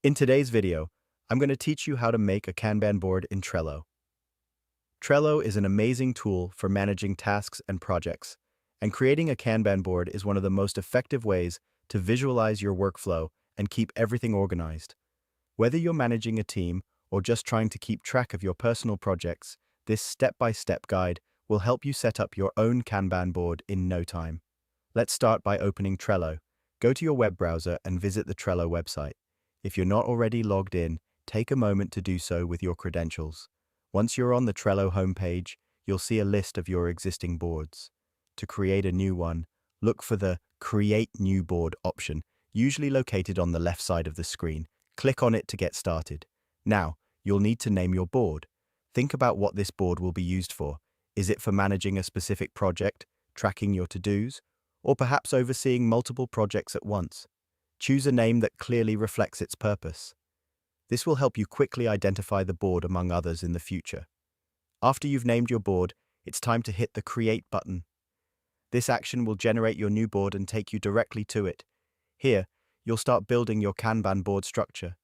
In today's video, I'm going to teach you how to make a Kanban board in Trello. Trello is an amazing tool for managing tasks and projects, and creating a Kanban board is one of the most effective ways to visualize your workflow and keep everything organized. Whether you're managing a team or just trying to keep track of your personal projects, this step-by-step guide will help you set up your own Kanban board in no time. Let's start by opening Trello. Go to your web browser and visit the Trello website. If you're not already logged in, take a moment to do so with your credentials. Once you're on the Trello homepage, you'll see a list of your existing boards. To create a new one, look for the Create New Board option, usually located on the left side of the screen. Click on it to get started. Now, you'll need to name your board. Think about what this board will be used for. Is it for managing a specific project, tracking your to-dos, or perhaps overseeing multiple projects at once? Choose a name that clearly reflects its purpose. This will help you quickly identify the board among others in the future. After you've named your board, it's time to hit the Create button. This action will generate your new board and take you directly to it. Here, you'll start building your Kanban board structure.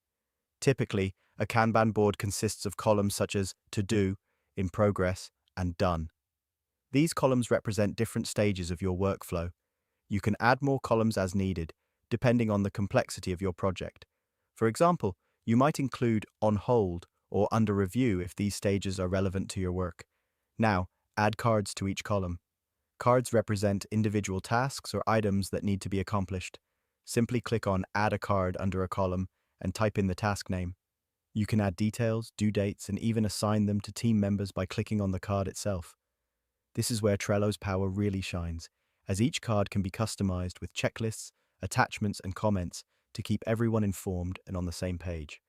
Typically, a Kanban board consists of columns such as To Do, In Progress, and Done. These columns represent different stages of your workflow. You can add more columns as needed, depending on the complexity of your project. For example, you might include On Hold or Under Review if these stages are relevant to your work. Now, add cards to each column. Cards represent individual tasks or items that need to be accomplished. Simply click on Add a Card under a column and type in the task name. You can add details, due dates, and even assign them to team members by clicking on the card itself. This is where Trello's power really shines, as each card can be customized with checklists, attachments, and comments to keep everyone informed and on the same page.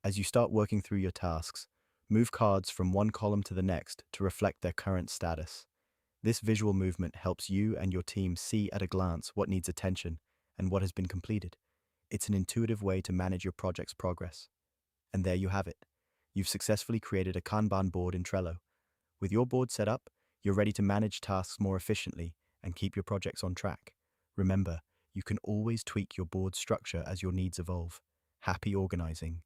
As you start working through your tasks, move cards from one column to the next to reflect their current status. This visual movement helps you and your team see at a glance what needs attention and what has been completed. It's an intuitive way to manage your project's progress. And there you have it. You've successfully created a Kanban board in Trello. With your board set up, you're ready to manage tasks more efficiently and keep your projects on track. Remember, you can always tweak your board structure as your needs evolve. Happy organizing.